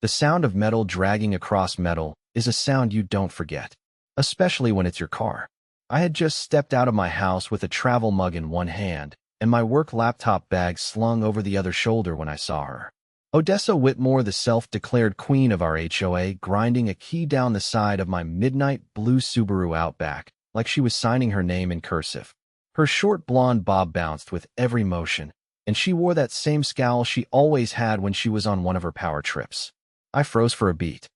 The sound of metal dragging across metal is a sound you don't forget, especially when it's your car. I had just stepped out of my house with a travel mug in one hand and my work laptop bag slung over the other shoulder when I saw her. Odessa Whitmore, the self-declared queen of our HOA, grinding a key down the side of my midnight blue Subaru Outback like she was signing her name in cursive. Her short blonde bob bounced with every motion, and she wore that same scowl she always had when she was on one of her power trips. I froze for a beat.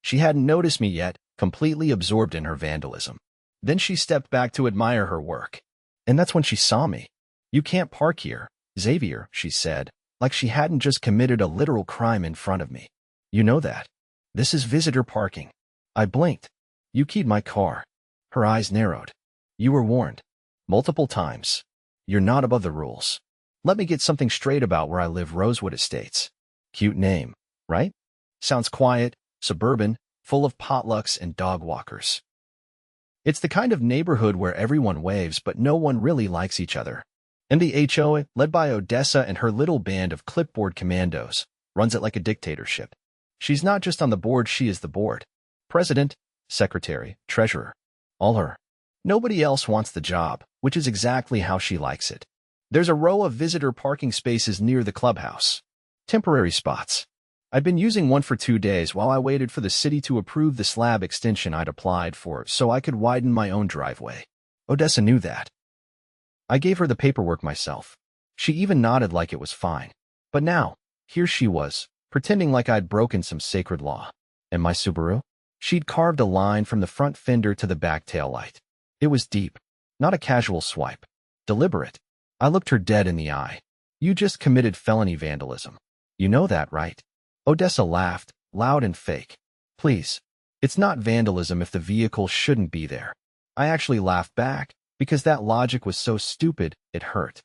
She hadn't noticed me yet, completely absorbed in her vandalism. Then she stepped back to admire her work. And that's when she saw me. "You can't park here, Xavier," she said, like she hadn't just committed a literal crime in front of me. "You know that. This is visitor parking." I blinked. "You keyed my car." Her eyes narrowed. "You were warned. Multiple times. You're not above the rules. Let me get something straight about where I live, Rosewood Estates. Cute name, right? Sounds quiet, suburban, full of potlucks and dog walkers. It's the kind of neighborhood where everyone waves but no one really likes each other. And the HOA, led by Odessa and her little band of clipboard commandos, runs it like a dictatorship. She's not just on the board, she is the board. President, secretary, treasurer. All her. Nobody else wants the job, which is exactly how she likes it. There's a row of visitor parking spaces near the clubhouse. Temporary spots. I'd been using one for 2 days while I waited for the city to approve the slab extension I'd applied for so I could widen my own driveway. Odessa knew that. I gave her the paperwork myself. She even nodded like it was fine. But now, here she was, pretending like I'd broken some sacred law. And my Subaru? She'd carved a line from the front fender to the back taillight. It was deep, not a casual swipe. Deliberate. I looked her dead in the eye. "You just committed felony vandalism. You know that, right?" Odessa laughed, loud and fake. "Please. It's not vandalism if the vehicle shouldn't be there." I actually laughed back, because that logic was so stupid, it hurt.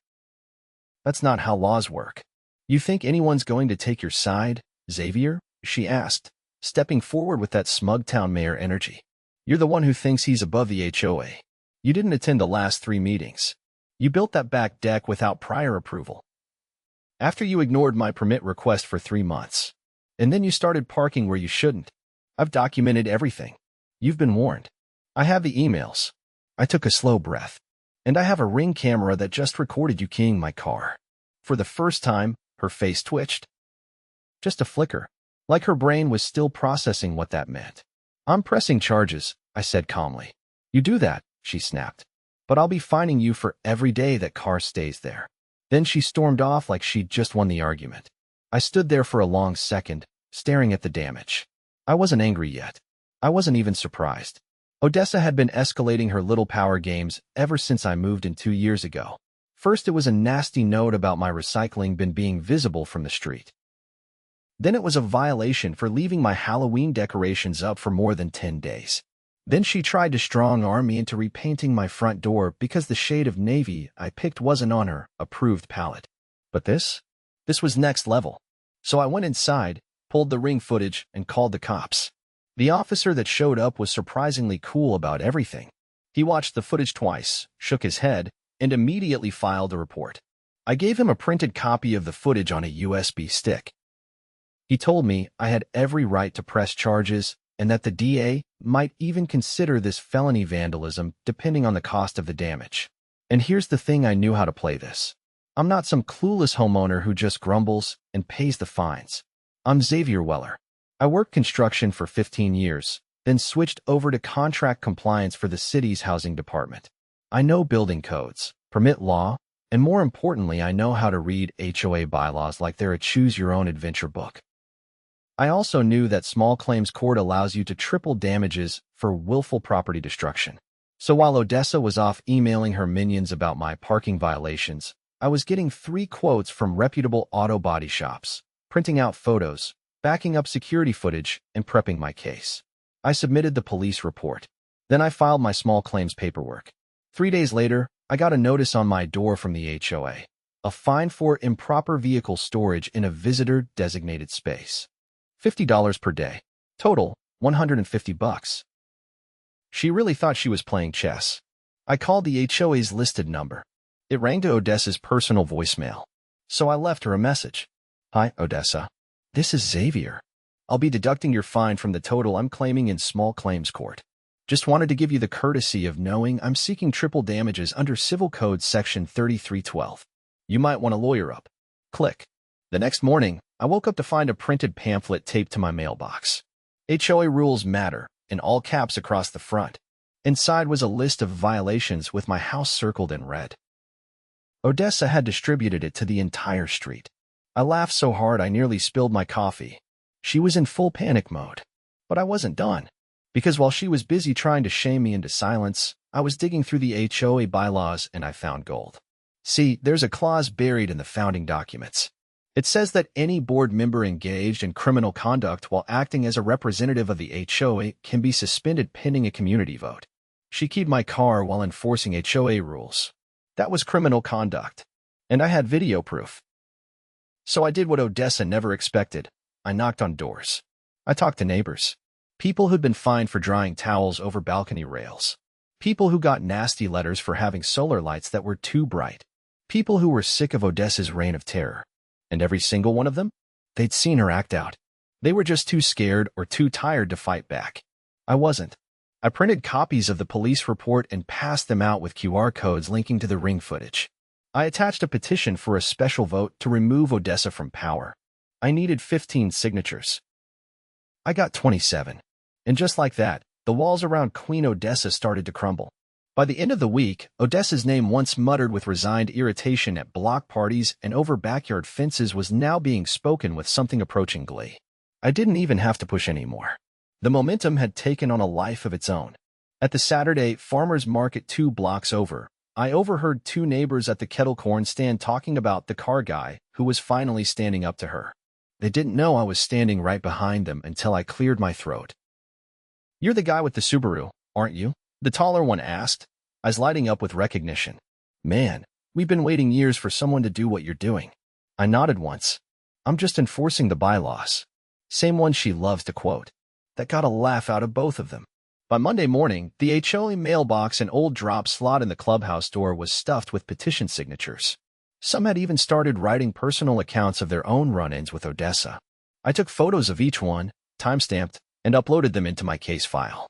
"That's not how laws work. You think anyone's going to take your side, Xavier?" she asked, stepping forward with that smug town mayor energy. "You're the one who thinks he's above the HOA. You didn't attend the last 3 meetings. You built that back deck without prior approval. After you ignored my permit request for 3 months. And then you started parking where you shouldn't. I've documented everything. You've been warned. I have the emails." I took a slow breath. "And I have a Ring camera that just recorded you keying my car." For the first time, her face twitched. Just a flicker, like her brain was still processing what that meant. "I'm pressing charges," I said calmly. "You do that," she snapped. "But I'll be fining you for every day that car stays there." Then she stormed off like she'd just won the argument. I stood there for a long second, staring at the damage. I wasn't angry yet. I wasn't even surprised. Odessa had been escalating her little power games ever since I moved in 2 years ago. First, it was a nasty note about my recycling bin being visible from the street. Then it was a violation for leaving my Halloween decorations up for more than 10 days. Then she tried to strong-arm me into repainting my front door because the shade of navy I picked wasn't on her approved palette. But this was next level. So I went inside, pulled the Ring footage, and called the cops. The officer that showed up was surprisingly cool about everything. He watched the footage twice, shook his head, and immediately filed a report. I gave him a printed copy of the footage on a USB stick. He told me I had every right to press charges and that the DA might even consider this felony vandalism depending on the cost of the damage. And here's the thing, I knew how to play this. I'm not some clueless homeowner who just grumbles and pays the fines. I'm Xavier Weller. I worked construction for 15 years, then switched over to contract compliance for the city's housing department. I know building codes, permit law, and more importantly, I know how to read HOA bylaws like they're a choose-your-own-adventure book. I also knew that small claims court allows you to triple damages for willful property destruction. So while Odessa was off emailing her minions about my parking violations, I was getting 3 quotes from reputable auto body shops, printing out photos, backing up security footage, and prepping my case. I submitted the police report. Then I filed my small claims paperwork. 3 days later, I got a notice on my door from the HOA. A fine for improper vehicle storage in a visitor-designated space. $50 per day. Total, $150. She really thought she was playing chess. I called the HOA's listed number. It rang to Odessa's personal voicemail. So I left her a message. "Hi, Odessa. This is Xavier. I'll be deducting your fine from the total I'm claiming in small claims court. Just wanted to give you the courtesy of knowing I'm seeking triple damages under Civil Code Section 3312. You might want to lawyer up. Click. The next morning, I woke up to find a printed pamphlet taped to my mailbox. HOA rules matter, in all caps across the front. Inside was a list of violations with my house circled in red. Odessa had distributed it to the entire street. I laughed so hard I nearly spilled my coffee. She was in full panic mode. But I wasn't done. Because while she was busy trying to shame me into silence, I was digging through the HOA bylaws and I found gold. See, there's a clause buried in the founding documents. It says that any board member engaged in criminal conduct while acting as a representative of the HOA can be suspended pending a community vote. She keyed my car while enforcing HOA rules. That was criminal conduct. And I had video proof. So I did what Odessa never expected. I knocked on doors. I talked to neighbors. People who'd been fined for drying towels over balcony rails. People who got nasty letters for having solar lights that were too bright. People who were sick of Odessa's reign of terror. And every single one of them? They'd seen her act out. They were just too scared or too tired to fight back. I wasn't. I printed copies of the police report and passed them out with QR codes linking to the ring footage. I attached a petition for a special vote to remove Odessa from power. I needed 15 signatures. I got 27. And just like that, the walls around Queen Odessa started to crumble. By the end of the week, Odessa's name, once muttered with resigned irritation at block parties and over backyard fences, was now being spoken with something approaching glee. I didn't even have to push anymore. The momentum had taken on a life of its own. At the Saturday farmers market 2 blocks over, I overheard 2 neighbors at the kettle corn stand talking about the car guy who was finally standing up to her. They didn't know I was standing right behind them until I cleared my throat. "You're the guy with the Subaru, aren't you?" the taller one asked, eyes lighting up with recognition. "Man, we've been waiting years for someone to do what you're doing." I nodded once. "I'm just enforcing the bylaws." Same one she loves to quote. That got a laugh out of both of them. By Monday morning, the HOA mailbox and old drop slot in the clubhouse door was stuffed with petition signatures. Some had even started writing personal accounts of their own run-ins with Odessa. I took photos of each one, timestamped, and uploaded them into my case file.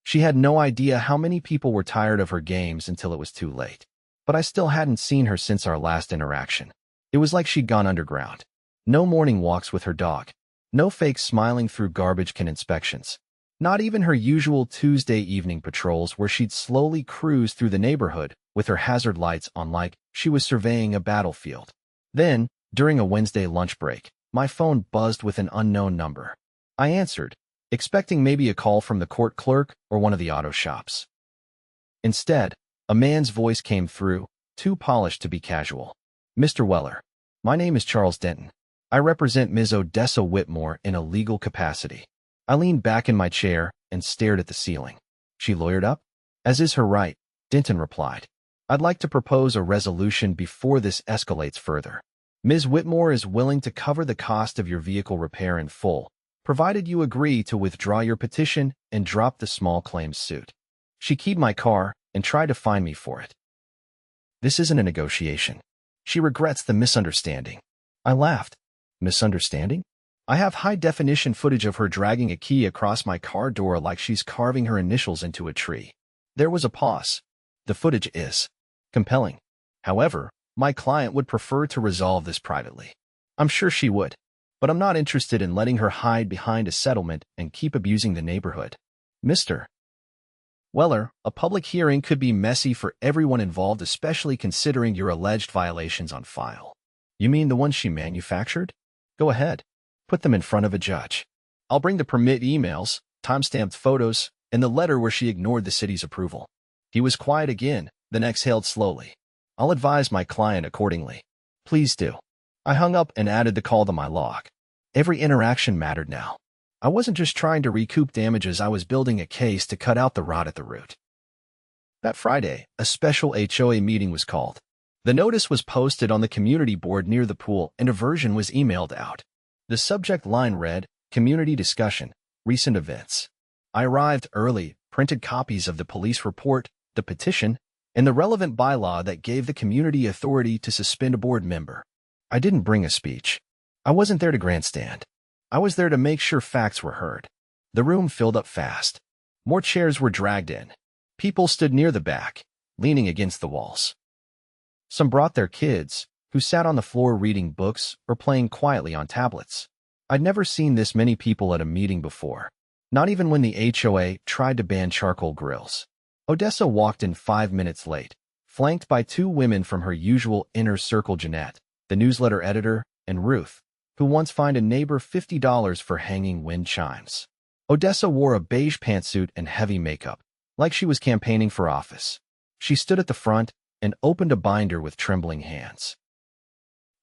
She had no idea how many people were tired of her games until it was too late. But I still hadn't seen her since our last interaction. It was like she'd gone underground. No morning walks with her dog. No fake smiling through garbage can inspections. Not even her usual Tuesday evening patrols where she'd slowly cruise through the neighborhood with her hazard lights on like she was surveying a battlefield. Then, during a Wednesday lunch break, my phone buzzed with an unknown number. I answered, expecting maybe a call from the court clerk or one of the auto shops. Instead, a man's voice came through, too polished to be casual. "Mr. Weller, my name is Charles Denton. I represent Ms. Odessa Whitmore in a legal capacity." I leaned back in my chair and stared at the ceiling. She lawyered up. "As is her right," Denton replied. "I'd like to propose a resolution before this escalates further. Ms. Whitmore is willing to cover the cost of your vehicle repair in full, provided you agree to withdraw your petition and drop the small claims suit." She keyed my car and tried to fine me for it. "This isn't a negotiation. She regrets the misunderstanding." I laughed. "Misunderstanding?" I have high-definition footage of her dragging a key across my car door like she's carving her initials into a tree. There was a pause. The footage is compelling. However, my client would prefer to resolve this privately. I'm sure she would. But I'm not interested in letting her hide behind a settlement and keep abusing the neighborhood. Mr. Weller, a public hearing could be messy for everyone involved, especially considering your alleged violations on file. You mean the ones she manufactured? Go ahead. Put them in front of a judge. I'll bring the permit emails, time-stamped photos, and the letter where she ignored the city's approval. He was quiet again, then exhaled slowly. I'll advise my client accordingly. Please do. I hung up and added the call to my log. Every interaction mattered now. I wasn't just trying to recoup damages, I was building a case to cut out the rot at the root. That Friday, a special HOA meeting was called. The notice was posted on the community board near the pool and a version was emailed out. The subject line read, "Community Discussion, Recent Events." I arrived early, printed copies of the police report, the petition, and the relevant bylaw that gave the community authority to suspend a board member. I didn't bring a speech. I wasn't there to grandstand. I was there to make sure facts were heard. The room filled up fast. More chairs were dragged in. People stood near the back, leaning against the walls. Some brought their kids, who sat on the floor reading books or playing quietly on tablets. I'd never seen this many people at a meeting before, not even when the HOA tried to ban charcoal grills. Odessa walked in 5 minutes late, flanked by 2 women from her usual inner circle, Jeanette, the newsletter editor, and Ruth, who once fined a neighbor $50 for hanging wind chimes. Odessa wore a beige pantsuit and heavy makeup, like she was campaigning for office. She stood at the front and opened a binder with trembling hands.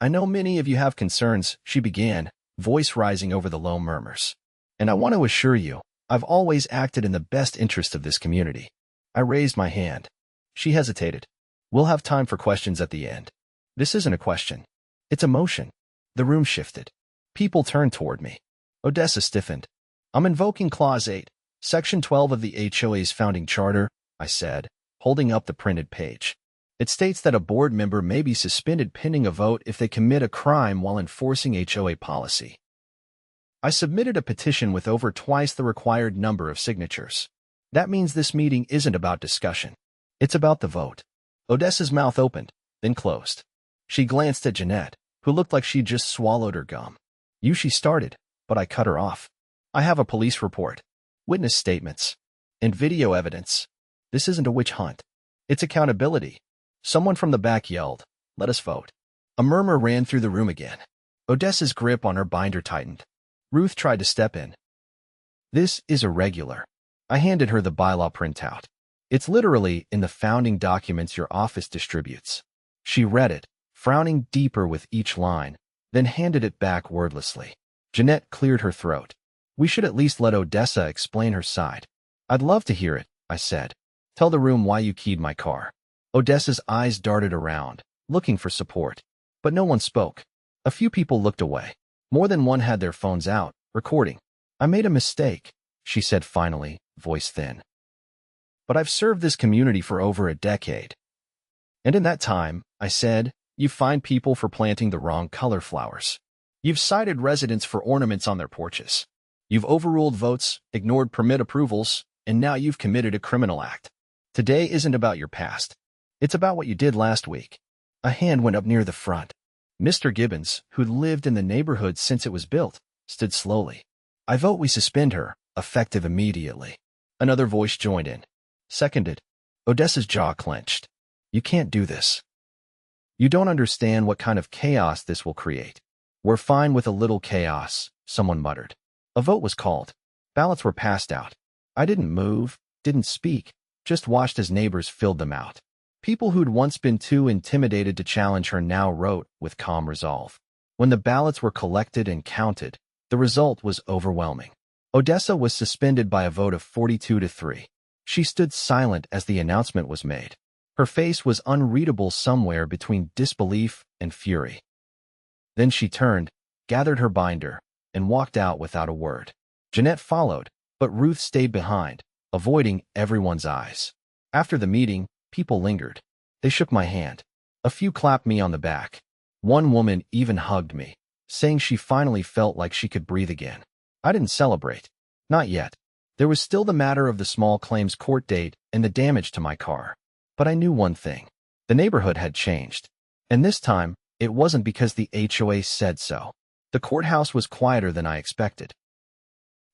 "I know many of you have concerns," she began, voice rising over the low murmurs. "And I want to assure you, I've always acted in the best interest of this community." I raised my hand. She hesitated. "We'll have time for questions at the end." "This isn't a question. It's a motion." The room shifted. People turned toward me. Odessa stiffened. "I'm invoking Clause 8, Section 12 of the HOA's founding charter," I said, holding up the printed page. "It states that a board member may be suspended pending a vote if they commit a crime while enforcing HOA policy." I submitted a petition with over twice the required number of signatures. That means this meeting isn't about discussion. It's about the vote. Odessa's mouth opened, then closed. She glanced at Jeanette, who looked like she'd just swallowed her gum. She started, but I cut her off. "I have a police report, witness statements, and video evidence. This isn't a witch hunt. It's accountability." Someone from the back yelled, "Let us vote." A murmur ran through the room again. Odessa's grip on her binder tightened. Ruth tried to step in. "This is irregular." I handed her the bylaw printout. "It's literally in the founding documents your office distributes." She read it, frowning deeper with each line, then handed it back wordlessly. Jeanette cleared her throat. "We should at least let Odessa explain her side." "I'd love to hear it," I said. "Tell the room why you keyed my car." Odessa's eyes darted around, looking for support. But no one spoke. A few people looked away. More than one had their phones out, recording. "I made a mistake," she said finally, voice thin. "But I've served this community for over a decade. And in that time," I said, "you've fined people for planting the wrong color flowers. You've cited residents for ornaments on their porches. You've overruled votes, ignored permit approvals, and now you've committed a criminal act. Today isn't about your past. It's about what you did last week." A hand went up near the front. Mr. Gibbons, who'd lived in the neighborhood since it was built, stood slowly. "I vote we suspend her, effective immediately." Another voice joined in. "Seconded." Odessa's jaw clenched. "You can't do this. You don't understand what kind of chaos this will create." "We're fine with a little chaos," someone muttered. A vote was called. Ballots were passed out. I didn't move, didn't speak, just watched as neighbors filled them out. People who'd once been too intimidated to challenge her now wrote with calm resolve. When the ballots were collected and counted, the result was overwhelming. Odessa was suspended by a vote of 42-3. She stood silent as the announcement was made. Her face was unreadable somewhere between disbelief and fury. Then she turned, gathered her binder, and walked out without a word. Jeanette followed, but Ruth stayed behind, avoiding everyone's eyes. After the meeting, people lingered. They shook my hand. A few clapped me on the back. One woman even hugged me, saying she finally felt like she could breathe again. I didn't celebrate. Not yet. There was still the matter of the small claims court date and the damage to my car. But I knew one thing. The neighborhood had changed. And this time, it wasn't because the HOA said so. The courthouse was quieter than I expected.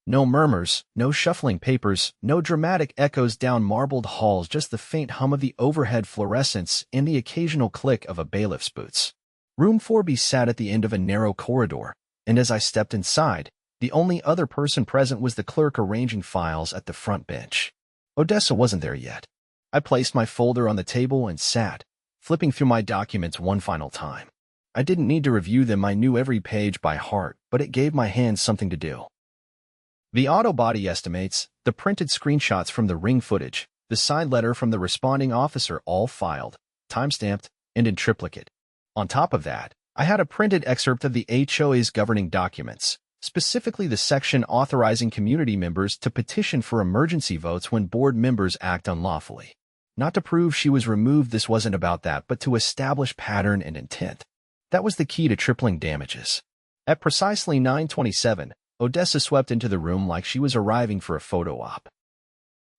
No murmurs, no shuffling papers, no dramatic echoes down marbled halls, just the faint hum of the overhead fluorescents and the occasional click of a bailiff's boots. Room 4B sat at the end of a narrow corridor, and as I stepped inside, the only other person present was the clerk arranging files at the front bench. Odessa wasn't there yet. I placed my folder on the table and sat, flipping through my documents one final time. I didn't need to review them, I knew every page by heart, but it gave my hands something to do. The auto body estimates, the printed screenshots from the ring footage, the signed letter from the responding officer, all filed, time-stamped, and in triplicate. On top of that, I had a printed excerpt of the HOA's governing documents, specifically the section authorizing community members to petition for emergency votes when board members act unlawfully. Not to prove she was removed, this wasn't about that, but to establish pattern and intent. That was the key to tripling damages. At precisely 9:27, Odessa swept into the room like she was arriving for a photo op.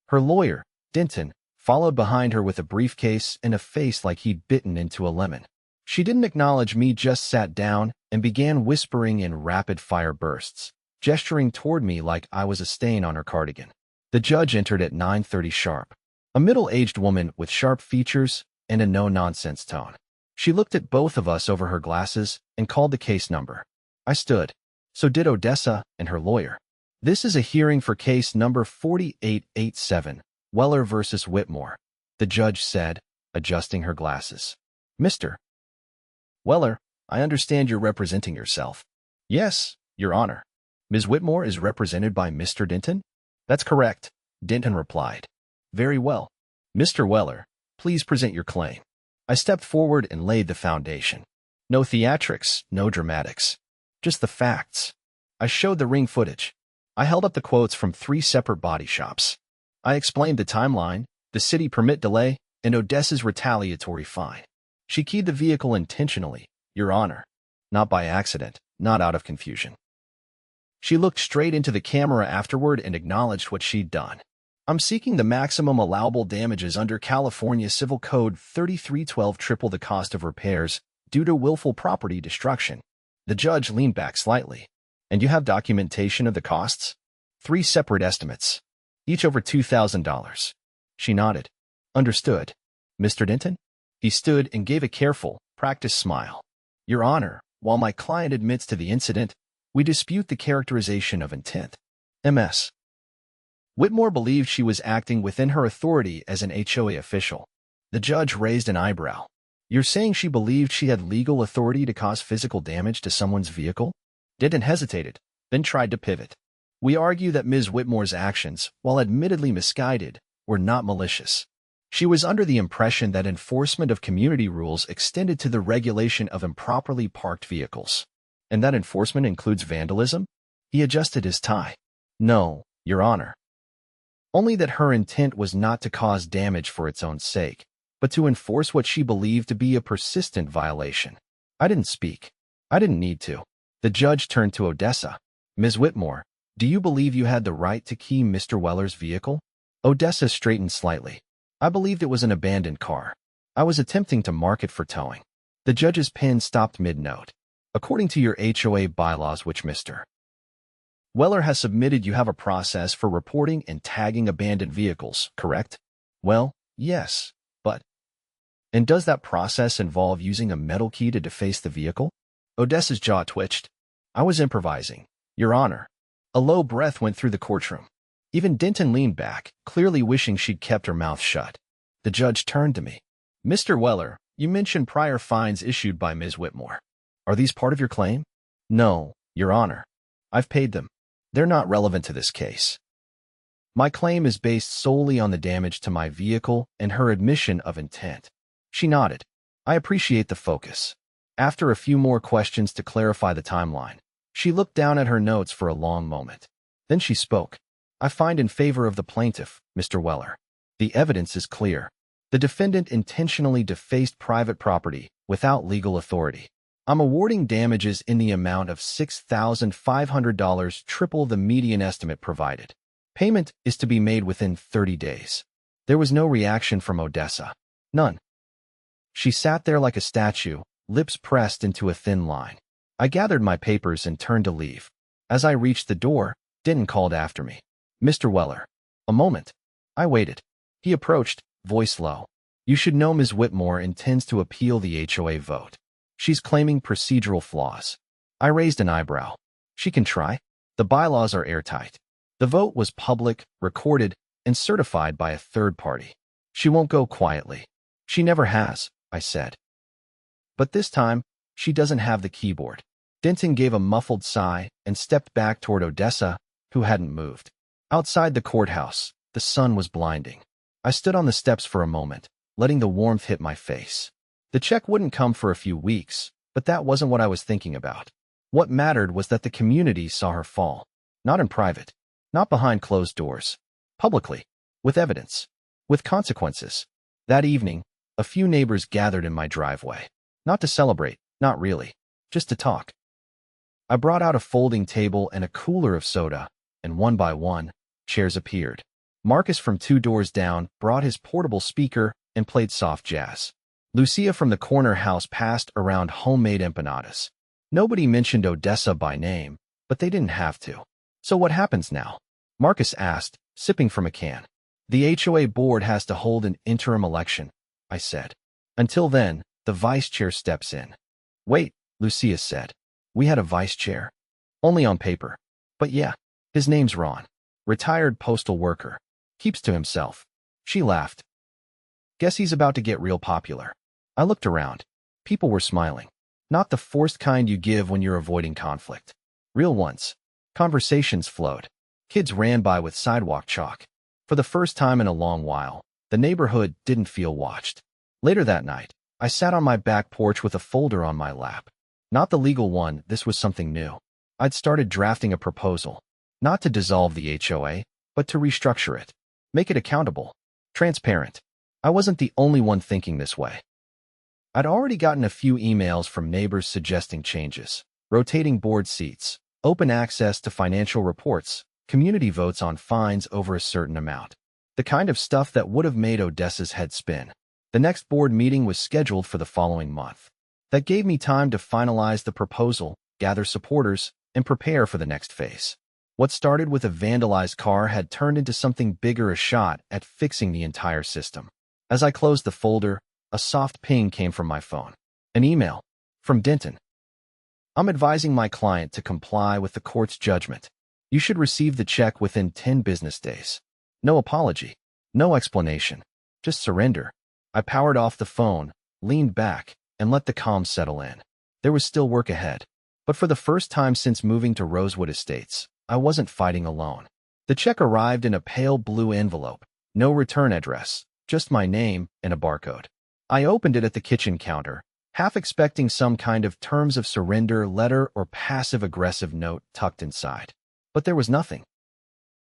Her lawyer, Denton, followed behind her with a briefcase and a face like he'd bitten into a lemon. She didn't acknowledge me, just sat down and began whispering in rapid-fire bursts, gesturing toward me like I was a stain on her cardigan. The judge entered at 9:30 sharp. A middle-aged woman with sharp features and a no-nonsense tone. She looked at both of us over her glasses and called the case number. I stood. So did Odessa and her lawyer. This is a hearing for case number 4887, Weller versus Whitmore, the judge said, adjusting her glasses. Mr. Weller, I understand you're representing yourself. Yes, Your Honor. Ms. Whitmore is represented by Mr. Denton? That's correct, Denton replied. Very well. Mr. Weller, please present your claim. I stepped forward and laid the foundation. No theatrics, no dramatics. Just the facts. I showed the ring footage. I held up the quotes from 3 separate body shops. I explained the timeline, the city permit delay, and Odessa's retaliatory fine. She keyed the vehicle intentionally, Your Honor. Not by accident, not out of confusion. She looked straight into the camera afterward and acknowledged what she'd done. I'm seeking the maximum allowable damages under California Civil Code 3312, triple the cost of repairs due to willful property destruction. The judge leaned back slightly. And you have documentation of the costs? 3 separate estimates, each over $2,000. She nodded. Understood. Mr. Denton? He stood and gave a careful, practiced smile. Your Honor, while my client admits to the incident, we dispute the characterization of intent. Ms. Whitmore believed she was acting within her authority as an HOA official. The judge raised an eyebrow. You're saying she believed she had legal authority to cause physical damage to someone's vehicle? Denton hesitated, then tried to pivot. We argue that Ms. Whitmore's actions, while admittedly misguided, were not malicious. She was under the impression that enforcement of community rules extended to the regulation of improperly parked vehicles. And that enforcement includes vandalism? He adjusted his tie. No, Your Honor. Only that her intent was not to cause damage for its own sake, but to enforce what she believed to be a persistent violation. I didn't speak. I didn't need to. The judge turned to Odessa. Ms. Whitmore, do you believe you had the right to key Mr. Weller's vehicle? Odessa straightened slightly. I believed it was an abandoned car. I was attempting to mark it for towing. The judge's pen stopped mid-note. According to your HOA bylaws, which Mr. Weller has submitted, you have a process for reporting and tagging abandoned vehicles, correct? Well, yes, but... And does that process involve using a metal key to deface the vehicle? Odessa's jaw twitched. I was improvising, Your Honor. A low breath went through the courtroom. Even Denton leaned back, clearly wishing she'd kept her mouth shut. The judge turned to me. Mr. Weller, you mentioned prior fines issued by Ms. Whitmore. Are these part of your claim? No, Your Honor. I've paid them. They're not relevant to this case. My claim is based solely on the damage to my vehicle and her admission of intent. She nodded. I appreciate the focus. After a few more questions to clarify the timeline, she looked down at her notes for a long moment. Then she spoke. I find in favor of the plaintiff, Mr. Weller. The evidence is clear. The defendant intentionally defaced private property without legal authority. I'm awarding damages in the amount of $6,500, triple the median estimate provided. Payment is to be made within 30 days. There was no reaction from Odessa. None. She sat there like a statue, lips pressed into a thin line. I gathered my papers and turned to leave. As I reached the door, Denton called after me. Mr. Weller. A moment. I waited. He approached, voice low. You should know Ms. Whitmore intends to appeal the HOA vote. She's claiming procedural flaws. I raised an eyebrow. She can try. The bylaws are airtight. The vote was public, recorded, and certified by a third party. She won't go quietly. She never has, I said. But this time, she doesn't have the keyboard. Denton gave a muffled sigh and stepped back toward Odessa, who hadn't moved. Outside the courthouse, the sun was blinding. I stood on the steps for a moment, letting the warmth hit my face. The check wouldn't come for a few weeks, but that wasn't what I was thinking about. What mattered was that the community saw her fall. Not in private, not behind closed doors. Publicly, with evidence, with consequences. That evening, a few neighbors gathered in my driveway. Not to celebrate, not really, just to talk. I brought out a folding table and a cooler of soda, and one by one, chairs appeared. Marcus from 2 doors down brought his portable speaker and played soft jazz. Lucia from the corner house passed around homemade empanadas. Nobody mentioned Odessa by name, but they didn't have to. So what happens now? Marcus asked, sipping from a can. The HOA board has to hold an interim election, I said. Until then, the vice chair steps in. Wait, Lucia said. We had a vice chair. Only on paper. But yeah, his name's Ron. Retired postal worker. Keeps to himself. She laughed. Guess he's about to get real popular. I looked around. People were smiling. Not the forced kind you give when you're avoiding conflict. Real ones. Conversations flowed. Kids ran by with sidewalk chalk. For the first time in a long while, the neighborhood didn't feel watched. Later that night, I sat on my back porch with a folder on my lap. Not the legal one, this was something new. I'd started drafting a proposal. Not to dissolve the HOA, but to restructure it. Make it accountable. Transparent. I wasn't the only one thinking this way. I'd already gotten a few emails from neighbors suggesting changes. Rotating board seats, open access to financial reports, community votes on fines over a certain amount. The kind of stuff that would have made Odessa's head spin. The next board meeting was scheduled for the following month. That gave me time to finalize the proposal, gather supporters, and prepare for the next phase. What started with a vandalized car had turned into something bigger, a shot at fixing the entire system. As I closed the folder, a soft ping came from my phone. An email. From Denton. I'm advising my client to comply with the court's judgment. You should receive the check within 10 business days. No apology. No explanation. Just surrender. I powered off the phone, leaned back, and let the calm settle in. There was still work ahead. But for the first time since moving to Rosewood Estates, I wasn't fighting alone. The check arrived in a pale blue envelope. No return address. Just my name and a barcode. I opened it at the kitchen counter, half expecting some kind of terms of surrender letter or passive-aggressive note tucked inside. But there was nothing.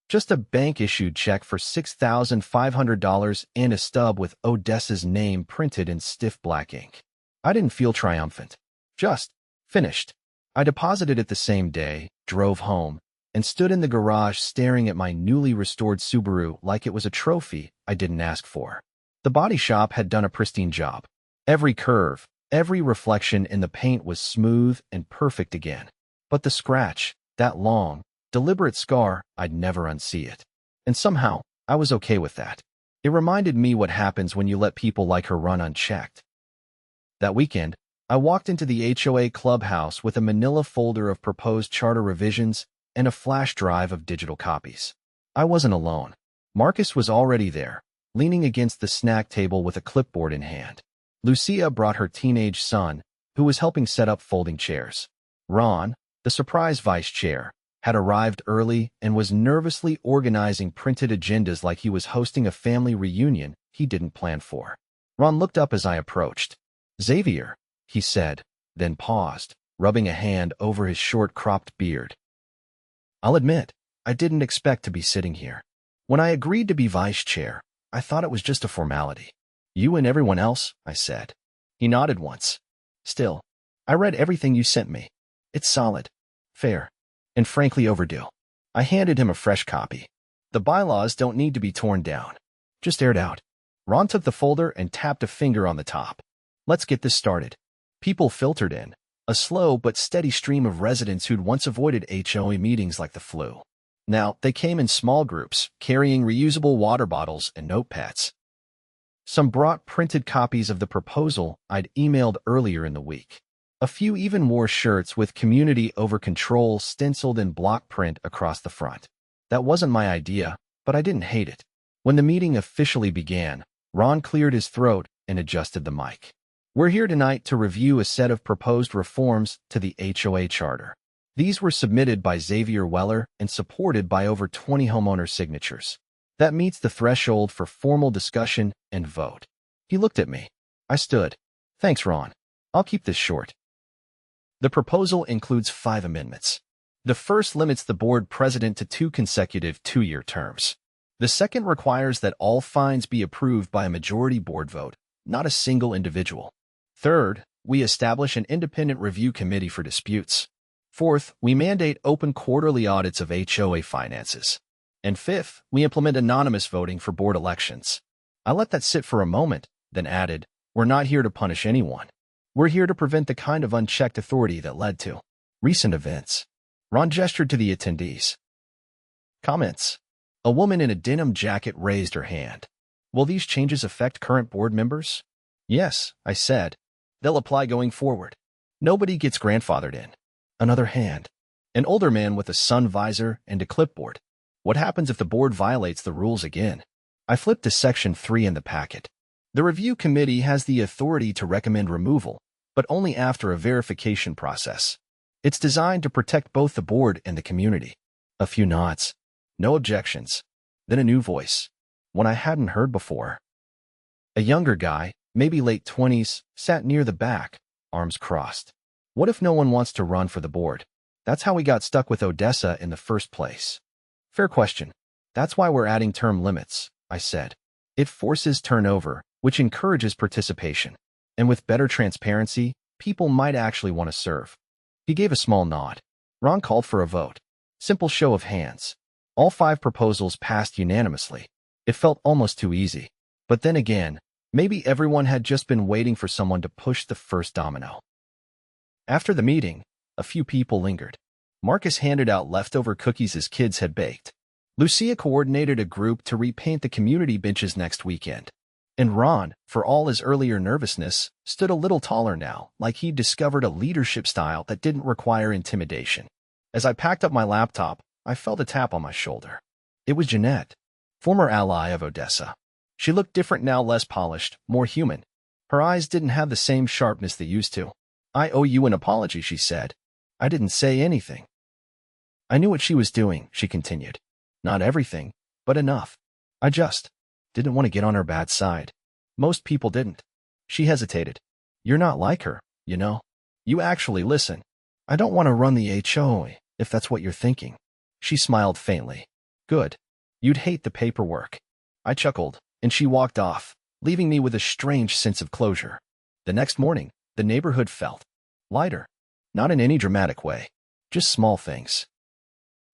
Just a bank-issued check for $6,500 and a stub with Odessa's name printed in stiff black ink. I didn't feel triumphant. Just finished. I deposited it the same day, drove home, and stood in the garage staring at my newly restored Subaru like it was a trophy I didn't ask for. The body shop had done a pristine job. Every curve, every reflection in the paint was smooth and perfect again. But the scratch, that long, deliberate scar, I'd never unsee it. And somehow, I was okay with that. It reminded me what happens when you let people like her run unchecked. That weekend, I walked into the HOA clubhouse with a manila folder of proposed charter revisions and a flash drive of digital copies. I wasn't alone. Marcus was already there, leaning against the snack table with a clipboard in hand. Lucia brought her teenage son, who was helping set up folding chairs. Ron, the surprise vice chair, had arrived early and was nervously organizing printed agendas like he was hosting a family reunion he didn't plan for. Ron looked up as I approached. "Xavier," he said, then paused, rubbing a hand over his short-cropped beard. I'll admit, I didn't expect to be sitting here. When I agreed to be vice chair, I thought it was just a formality. "You and everyone else," I said. He nodded once. "Still, I read everything you sent me. It's solid, fair, and frankly overdue." I handed him a fresh copy. "The bylaws don't need to be torn down. Just aired out." Ron took the folder and tapped a finger on the top. "Let's get this started." People filtered in, a slow but steady stream of residents who'd once avoided HOA meetings like the flu. Now, they came in small groups, carrying reusable water bottles and notepads. Some brought printed copies of the proposal I'd emailed earlier in the week. A few even wore shirts with "Community Over Control" stenciled in block print across the front. That wasn't my idea, but I didn't hate it. When the meeting officially began, Ron cleared his throat and adjusted the mic. "We're here tonight to review a set of proposed reforms to the HOA charter. These were submitted by Xavier Weller and supported by over 20 homeowner signatures. That meets the threshold for formal discussion and vote." He looked at me. I stood. "Thanks, Ron. I'll keep this short." The proposal includes 5 amendments. The first limits the board president to 2 consecutive 2-year terms. The second requires that all fines be approved by a majority board vote, not a single individual. Third, we establish an independent review committee for disputes. Fourth, we mandate open quarterly audits of HOA finances. And fifth, we implement anonymous voting for board elections. I let that sit for a moment, then added, we're not here to punish anyone. We're here to prevent the kind of unchecked authority that led to recent events. Ron gestured to the attendees. Comments. A woman in a denim jacket raised her hand. Will these changes affect current board members? Yes, I said. They'll apply going forward. Nobody gets grandfathered in. Another hand. An older man with a sun visor and a clipboard. What happens if the board violates the rules again? I flipped to section 3 in the packet. The review committee has the authority to recommend removal, but only after a verification process. It's designed to protect both the board and the community. A few nods. No objections. Then a new voice. One I hadn't heard before. A younger guy, maybe late 20s, sat near the back, arms crossed. What if no one wants to run for the board? That's how we got stuck with Odessa in the first place. Fair question. That's why we're adding term limits, I said. It forces turnover, which encourages participation. And with better transparency, people might actually want to serve. He gave a small nod. Ron called for a vote. Simple show of hands. All 5 proposals passed unanimously. It felt almost too easy. But then again, maybe everyone had just been waiting for someone to push the first domino. After the meeting, a few people lingered. Marcus handed out leftover cookies his kids had baked. Lucia coordinated a group to repaint the community benches next weekend. And Ron, for all his earlier nervousness, stood a little taller now, like he'd discovered a leadership style that didn't require intimidation. As I packed up my laptop, I felt a tap on my shoulder. It was Jeanette, former ally of Odessa. She looked different now, less polished, more human. Her eyes didn't have the same sharpness they used to. I owe you an apology, she said. I didn't say anything. I knew what she was doing, she continued. Not everything, but enough. I just didn't want to get on her bad side. Most people didn't. She hesitated. You're not like her, you know. You actually listen. I don't want to run the HOA, if that's what you're thinking. She smiled faintly. Good. You'd hate the paperwork. I chuckled, and she walked off, leaving me with a strange sense of closure. The next morning, the neighborhood felt lighter. Not in any dramatic way. Just small things.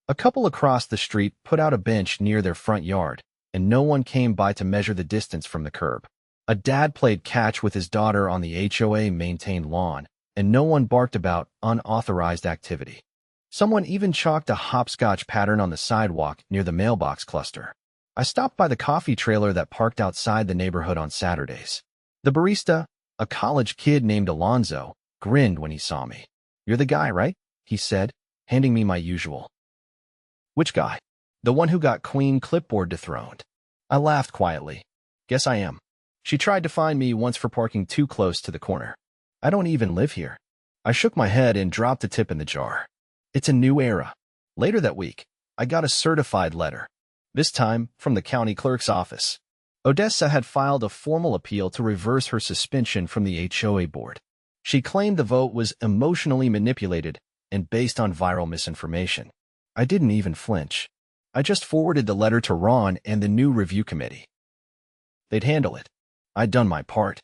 A couple across the street put out a bench near their front yard, and no one came by to measure the distance from the curb. A dad played catch with his daughter on the HOA-maintained lawn, and no one barked about unauthorized activity. Someone even chalked a hopscotch pattern on the sidewalk near the mailbox cluster. I stopped by the coffee trailer that parked outside the neighborhood on Saturdays. The barista, a college kid named Alonzo, grinned when he saw me. You're the guy, right? He said, handing me my usual. Which guy? The one who got Queen Clipboard dethroned. I laughed quietly. Guess I am. She tried to find me once for parking too close to the corner. I don't even live here. I shook my head and dropped a tip in the jar. It's a new era. Later that week, I got a certified letter. This time from the county clerk's office. Odessa had filed a formal appeal to reverse her suspension from the HOA board. She claimed the vote was emotionally manipulated and based on viral misinformation. I didn't even flinch. I just forwarded the letter to Ron and the new review committee. They'd handle it. I'd done my part.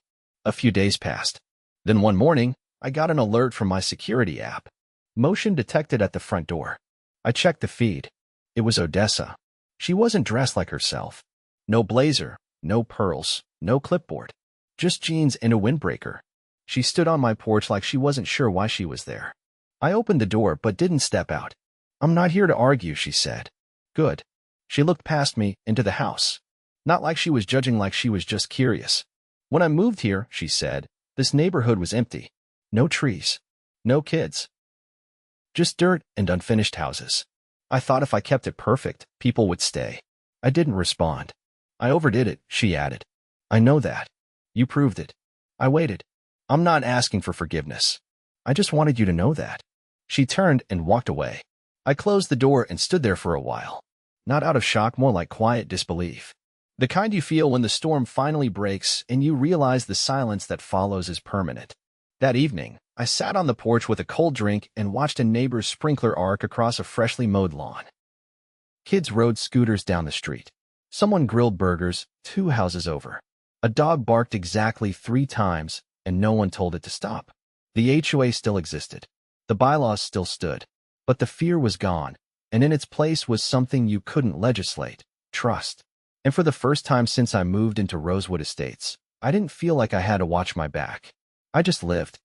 A few days passed. Then one morning, I got an alert from my security app. Motion detected at the front door. I checked the feed. It was Odessa. She wasn't dressed like herself. No blazer, no pearls, no clipboard. Just jeans and a windbreaker. She stood on my porch like she wasn't sure why she was there. I opened the door but didn't step out. I'm not here to argue, she said. Good. She looked past me into the house. Not like she was judging, like she was just curious. When I moved here, she said, this neighborhood was empty. No trees. No kids. Just dirt and unfinished houses. I thought if I kept it perfect, people would stay. I didn't respond. I overdid it, she added. I know that. You proved it. I waited. I'm not asking for forgiveness. I just wanted you to know that. She turned and walked away. I closed the door and stood there for a while. Not out of shock, more like quiet disbelief. The kind you feel when the storm finally breaks and you realize the silence that follows is permanent. That evening, I sat on the porch with a cold drink and watched a neighbor's sprinkler arc across a freshly mowed lawn. Kids rode scooters down the street. Someone grilled burgers 2 houses over. A dog barked exactly 3 times, and no one told it to stop. The HOA still existed. The bylaws still stood, but the fear was gone, and in its place was something you couldn't legislate: trust. And for the first time since I moved into Rosewood Estates, I didn't feel like I had to watch my back. I just lived,